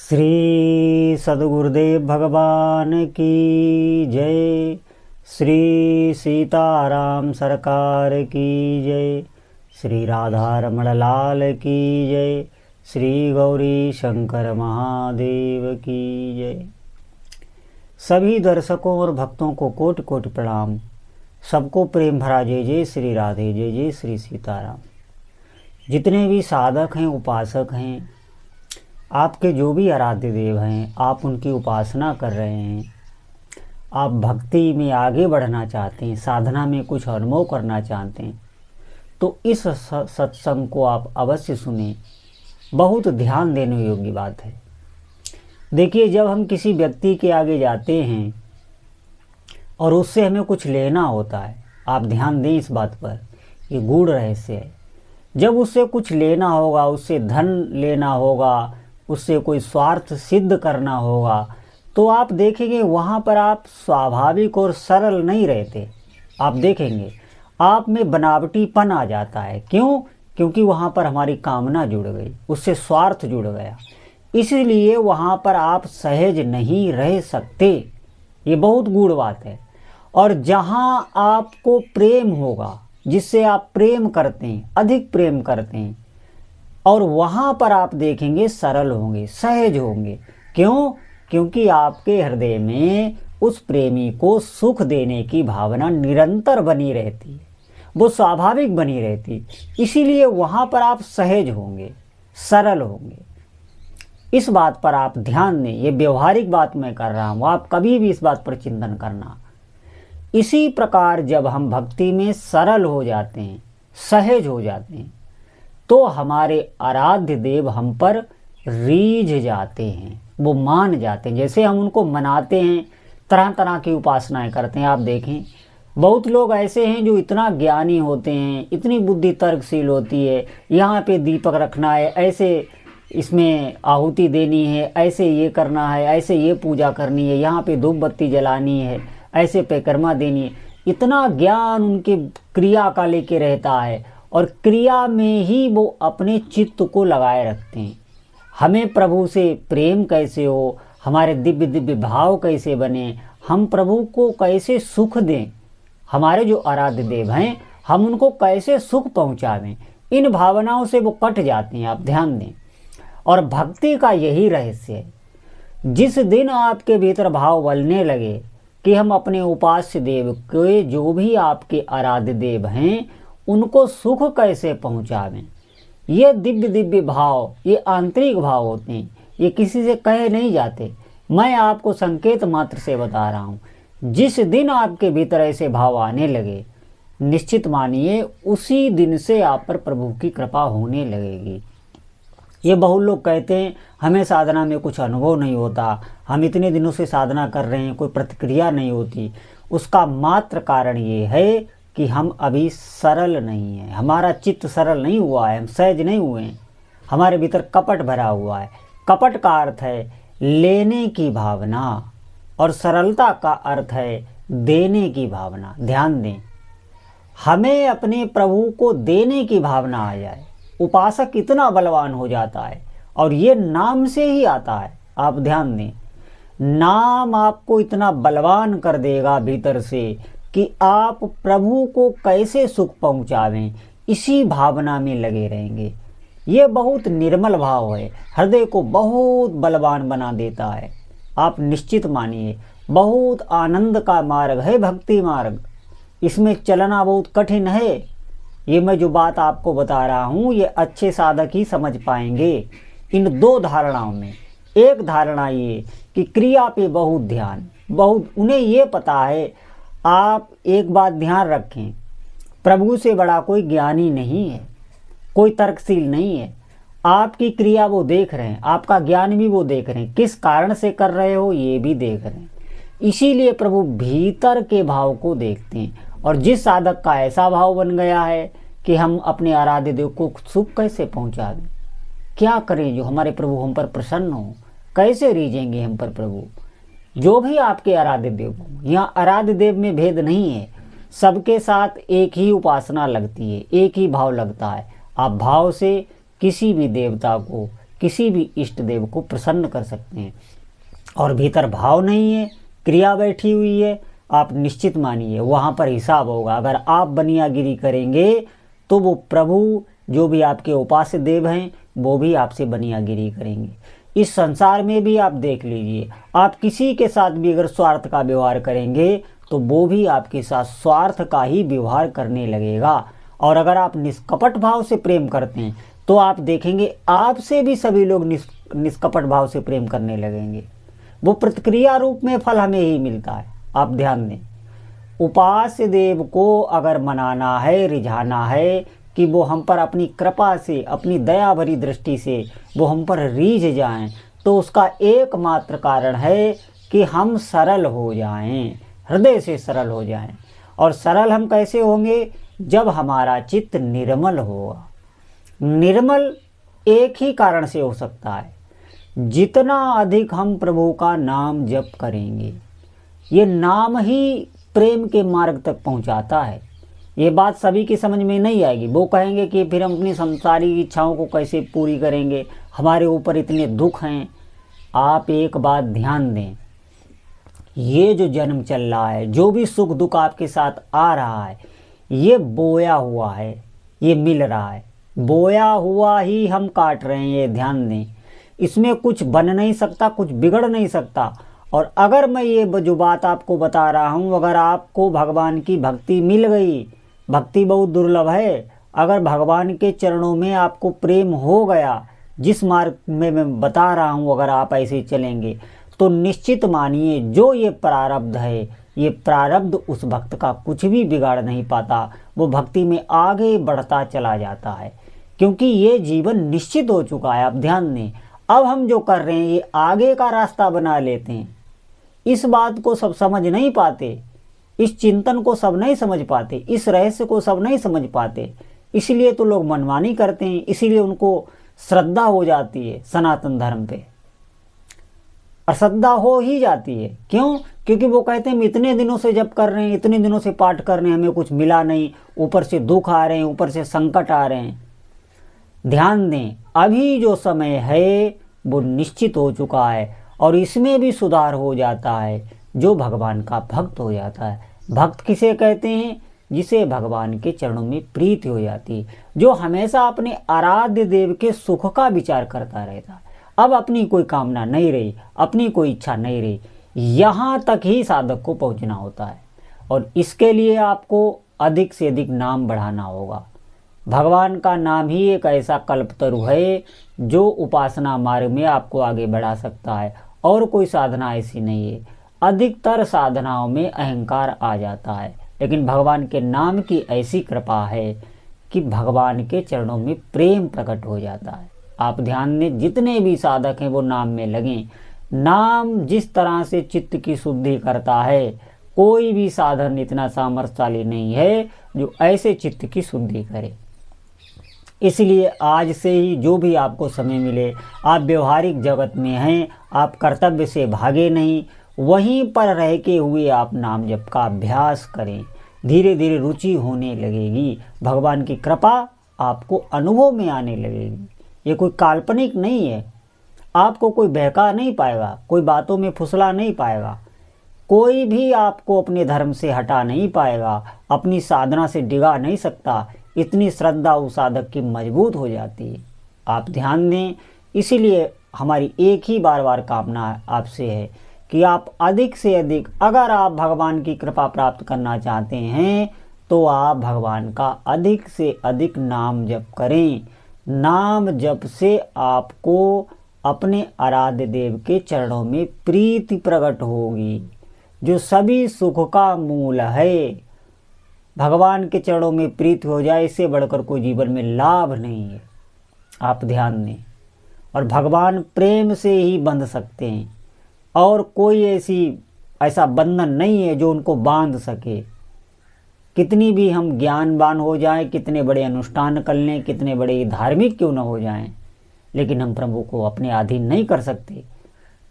श्री सद्गुरुदेव भगवान की जय। श्री सीताराम सरकार की जय। श्री राधा रमण लाल की जय। श्री गौरी शंकर महादेव की जय। सभी दर्शकों और भक्तों को कोटि कोटि प्रणाम। सबको प्रेम भरा जय जय श्री राधे, जय जय श्री सीताराम। जितने भी साधक हैं, उपासक हैं, आपके जो भी आराध्य देव हैं, आप उनकी उपासना कर रहे हैं, आप भक्ति में आगे बढ़ना चाहते हैं, साधना में कुछ अनुभव करना चाहते हैं, तो इस सत्संग को आप अवश्य सुनें। बहुत ध्यान देने योग्य बात है। देखिए, जब हम किसी व्यक्ति के आगे जाते हैं और उससे हमें कुछ लेना होता है, आप ध्यान दें इस बात पर, ये गूढ़ रहस्य है। जब उससे कुछ लेना होगा, उससे धन लेना होगा, उससे कोई स्वार्थ सिद्ध करना होगा, तो आप देखेंगे वहाँ पर आप स्वाभाविक और सरल नहीं रहते। आप देखेंगे आप में बनावटीपन आ जाता है। क्यों? क्योंकि वहाँ पर हमारी कामना जुड़ गई, उससे स्वार्थ जुड़ गया, इसलिए वहाँ पर आप सहज नहीं रह सकते। ये बहुत गूढ़ बात है। और जहाँ आपको प्रेम होगा, जिससे आप प्रेम करते हैं, अधिक प्रेम करते हैं, और वहाँ पर आप देखेंगे सरल होंगे, सहज होंगे। क्यों? क्योंकि आपके हृदय में उस प्रेमी को सुख देने की भावना निरंतर बनी रहती है, वो स्वाभाविक बनी रहती है। इसीलिए वहाँ पर आप सहज होंगे, सरल होंगे। इस बात पर आप ध्यान दें। ये व्यवहारिक बात मैं कर रहा हूँ, आप कभी भी इस बात पर चिंतन करना। इसी प्रकार जब हम भक्ति में सरल हो जाते हैं, सहज हो जाते हैं, तो हमारे आराध्य देव हम पर रीझ जाते हैं, वो मान जाते हैं। जैसे हम उनको मनाते हैं, तरह तरह की उपासनाएं करते हैं। आप देखें, बहुत लोग ऐसे हैं जो इतना ज्ञानी होते हैं, इतनी बुद्धि तर्कशील होती है, यहाँ पे दीपक रखना है, ऐसे इसमें आहुति देनी है, ऐसे ये करना है, ऐसे ये पूजा करनी है, यहाँ पे धूप बत्ती जलानी है, ऐसे परिक्रमा देनी है। इतना ज्ञान उनके क्रिया का लेके रहता है, और क्रिया में ही वो अपने चित्त को लगाए रखते हैं। हमें प्रभु से प्रेम कैसे हो, हमारे दिव्य दिव्य भाव कैसे बने, हम प्रभु को कैसे सुख दें, हमारे जो आराध्य देव हैं हम उनको कैसे सुख पहुंचावें, इन भावनाओं से वो कट जाते हैं। आप ध्यान दें। और भक्ति का यही रहस्य है। जिस दिन आपके भीतर भाव बलने लगे कि हम अपने उपास्य देव के, जो भी आपके आराध्य देव हैं, उनको सुख कैसे पहुंचावें, ये दिव्य दिव्य भाव, ये आंतरिक भाव होते हैं, ये किसी से कहे नहीं जाते। मैं आपको संकेत मात्र से बता रहा हूँ। जिस दिन आपके भीतर ऐसे भाव आने लगे, निश्चित मानिए उसी दिन से आप पर प्रभु की कृपा होने लगेगी। ये बहुत लोग कहते हैं हमें साधना में कुछ अनुभव नहीं होता, हम इतने दिनों से साधना कर रहे हैं, कोई प्रतिक्रिया नहीं होती। उसका मात्र कारण ये है कि हम अभी सरल नहीं हैं, हमारा चित्त सरल नहीं हुआ है, हम सहज नहीं हुए हैं, हमारे भीतर कपट भरा हुआ है। कपट का अर्थ है लेने की भावना, और सरलता का अर्थ है देने की भावना। ध्यान दें, हमें अपने प्रभु को देने की भावना आ जाए, उपासक इतना बलवान हो जाता है, और ये नाम से ही आता है। आप ध्यान दें, नाम आपको इतना बलवान कर देगा भीतर से कि आप प्रभु को कैसे सुख पहुंचावें, इसी भावना में लगे रहेंगे। ये बहुत निर्मल भाव है, हृदय को बहुत बलवान बना देता है। आप निश्चित मानिए, बहुत आनंद का मार्ग है भक्ति मार्ग। इसमें चलना बहुत कठिन है। ये मैं जो बात आपको बता रहा हूँ, ये अच्छे साधक ही समझ पाएंगे। इन दो धारणाओं में, एक धारणा ये कि क्रिया पे बहुत ध्यान, बहुत उन्हें ये पता है। आप एक बात ध्यान रखें, प्रभु से बड़ा कोई ज्ञानी नहीं है, कोई तर्कशील नहीं है। आपकी क्रिया वो देख रहे हैं, आपका ज्ञान भी वो देख रहे हैं, किस कारण से कर रहे हो ये भी देख रहे हैं। इसीलिए प्रभु भीतर के भाव को देखते हैं। और जिस साधक का ऐसा भाव बन गया है कि हम अपने आराध्य देव को सुख कैसे पहुंचा दें, क्या करें जो हमारे प्रभु हम पर प्रसन्न हो, कैसे रीझेंगे हम पर प्रभु। जो भी आपके आराध्य देव हो, यहाँ आराध्य देव में भेद नहीं है, सबके साथ एक ही उपासना लगती है, एक ही भाव लगता है। आप भाव से किसी भी देवता को, किसी भी इष्ट देव को प्रसन्न कर सकते हैं। और भीतर भाव नहीं है, क्रिया बैठी हुई है, आप निश्चित मानिए वहाँ पर हिसाब होगा। अगर आप बनियागिरी करेंगे तो वो प्रभु जो भी आपके उपास्य देव हैं वो भी आपसे बनियागिरी करेंगे। इस संसार में भी आप देख लीजिए, आप किसी के साथ भी अगर स्वार्थ का व्यवहार करेंगे तो वो भी आपके साथ स्वार्थ का ही व्यवहार करने लगेगा। और अगर आप निष्कपट भाव से प्रेम करते हैं तो आप देखेंगे आपसे भी सभी लोग निष्कपट भाव से प्रेम करने लगेंगे। वो प्रतिक्रिया रूप में फल हमें ही मिलता है। आप ध्यान दें, उपास्य देव को अगर मनाना है, रिझाना है कि वो हम पर अपनी कृपा से, अपनी दया भरी दृष्टि से वो हम पर रीझ जाएं, तो उसका एकमात्र कारण है कि हम सरल हो जाएं, हृदय से सरल हो जाएं। और सरल हम कैसे होंगे? जब हमारा चित्त निर्मल होगा। निर्मल एक ही कारण से हो सकता है, जितना अधिक हम प्रभु का नाम जप करेंगे। ये नाम ही प्रेम के मार्ग तक पहुंचाता है। ये बात सभी की समझ में नहीं आएगी। वो कहेंगे कि फिर हम अपनी संसारिक इच्छाओं को कैसे पूरी करेंगे, हमारे ऊपर इतने दुख हैं। आप एक बात ध्यान दें, ये जो जन्म चल रहा है, जो भी सुख दुख आपके साथ आ रहा है, ये बोया हुआ है, ये मिल रहा है। बोया हुआ ही हम काट रहे हैं, ये ध्यान दें। इसमें कुछ बन नहीं सकता, कुछ बिगड़ नहीं सकता। और अगर मैं ये जो बात आपको बता रहा हूँ, अगर आपको भगवान की भक्ति मिल गई, भक्ति बहुत दुर्लभ है, अगर भगवान के चरणों में आपको प्रेम हो गया, जिस मार्ग में मैं बता रहा हूँ अगर आप ऐसे चलेंगे, तो निश्चित मानिए जो ये प्रारब्ध है, ये प्रारब्ध उस भक्त का कुछ भी बिगाड़ नहीं पाता। वो भक्ति में आगे बढ़ता चला जाता है, क्योंकि ये जीवन निश्चित हो चुका है। आप ध्यान दें, अब हम जो कर रहे हैं ये आगे का रास्ता बना लेते हैं। इस बात को सब समझ नहीं पाते, इस चिंतन को सब नहीं समझ पाते, इस रहस्य को सब नहीं समझ पाते। इसलिए तो लोग मनमानी करते हैं, इसीलिए उनको श्रद्धा हो जाती है सनातन धर्म पे, और श्रद्धा हो ही जाती है। क्यों? क्योंकि वो कहते हैं हम इतने दिनों से जप कर रहे हैं, इतने दिनों से पाठ कर रहे हैं, हमें कुछ मिला नहीं, ऊपर से दुख आ रहे हैं, ऊपर से संकट आ रहे हैं। ध्यान दें, अभी जो समय है वो निश्चित हो चुका है, और इसमें भी सुधार हो जाता है जो भगवान का भक्त हो जाता है। भक्त किसे कहते हैं? जिसे भगवान के चरणों में प्रीति हो जाती है, जो हमेशा अपने आराध्य देव के सुख का विचार करता रहता है। अब अपनी कोई कामना नहीं रही, अपनी कोई इच्छा नहीं रही, यहाँ तक ही साधक को पहुँचना होता है। और इसके लिए आपको अधिक से अधिक नाम बढ़ाना होगा। भगवान का नाम ही एक ऐसा कल्पतरु है जो उपासना मार्ग में आपको आगे बढ़ा सकता है, और कोई साधना ऐसी नहीं है। अधिकतर साधनाओं में अहंकार आ जाता है, लेकिन भगवान के नाम की ऐसी कृपा है कि भगवान के चरणों में प्रेम प्रकट हो जाता है। आप ध्यान दें, जितने भी साधक हैं वो नाम में लगें। नाम जिस तरह से चित्त की शुद्धि करता है, कोई भी साधन इतना सामर्थ्यशाली नहीं है जो ऐसे चित्त की शुद्धि करे। इसलिए आज से ही जो भी आपको समय मिले, आप व्यवहारिक जगत में हैं, आप कर्तव्य से भागे नहीं, वहीं पर रह के हुए आप नाम जप का अभ्यास करें। धीरे धीरे रुचि होने लगेगी, भगवान की कृपा आपको अनुभव में आने लगेगी। ये कोई काल्पनिक नहीं है, आपको कोई बहका नहीं पाएगा, कोई बातों में फुसला नहीं पाएगा, कोई भी आपको अपने धर्म से हटा नहीं पाएगा, अपनी साधना से डिगा नहीं सकता। इतनी श्रद्धा उस साधक की मजबूत हो जाती है। आप ध्यान दें, इसीलिए हमारी एक ही बार बार कामना आपसे है कि आप अधिक से अधिक, अगर आप भगवान की कृपा प्राप्त करना चाहते हैं तो आप भगवान का अधिक से अधिक नाम जप करें। नाम जप से आपको अपने आराध्य देव के चरणों में प्रीति प्रकट होगी, जो सभी सुख का मूल है। भगवान के चरणों में प्रीति हो जाए, इससे बढ़कर कोई जीवन में लाभ नहीं है। आप ध्यान दें, और भगवान प्रेम से ही बंध सकते हैं, और कोई ऐसा बंधन नहीं है जो उनको बांध सके। कितनी भी हम ज्ञानवान हो जाएं, कितने बड़े अनुष्ठान कर लें, कितने बड़े धार्मिक क्यों न हो जाएं, लेकिन हम प्रभु को अपने अधीन नहीं कर सकते।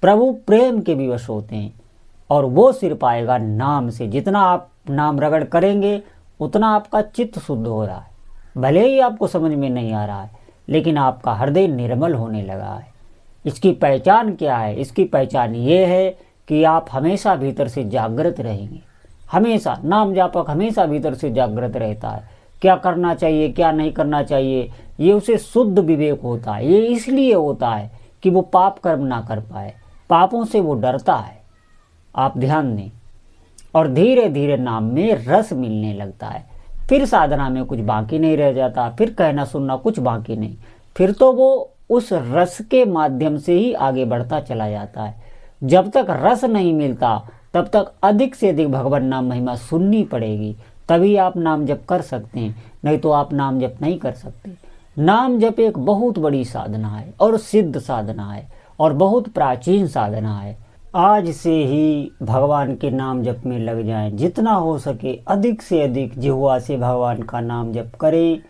प्रभु प्रेम के विवश होते हैं, और वो सिर पाएगा नाम से। जितना आप नाम रगड़ करेंगे उतना आपका चित्त शुद्ध हो रहा है। भले ही आपको समझ में नहीं आ रहा है, लेकिन आपका हृदय निर्मल होने लगा है। इसकी पहचान क्या है? इसकी पहचान ये है कि आप हमेशा भीतर से जागृत रहेंगे। हमेशा नाम जापक हमेशा भीतर से जागृत रहता है। क्या करना चाहिए, क्या नहीं करना चाहिए, ये उसे शुद्ध विवेक होता है। ये इसलिए होता है कि वो पाप कर्म ना कर पाए, पापों से वो डरता है। आप ध्यान दें। और धीरे धीरे नाम में रस मिलने लगता है। फिर साधना में कुछ बाकी नहीं रह जाता, फिर कहना सुनना कुछ बाकी नहीं। फिर तो वो उस रस के माध्यम से ही आगे बढ़ता चला जाता है। जब तक रस नहीं मिलता तब तक अधिक से अधिक भगवान नाम महिमा सुननी पड़ेगी, तभी आप नाम जप कर सकते हैं, नहीं तो आप नाम जप नहीं कर सकते। नाम जप एक बहुत बड़ी साधना है और सिद्ध साधना है और बहुत प्राचीन साधना है। आज से ही भगवान के नाम जप में लग जाएं। जितना हो सके अधिक से अधिक जिह्वा से भगवान का नाम जप करें,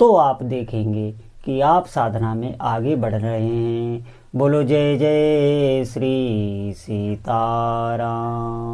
तो आप देखेंगे कि आप साधना में आगे बढ़ रहे हैं। बोलो जय जय श्री सीताराम।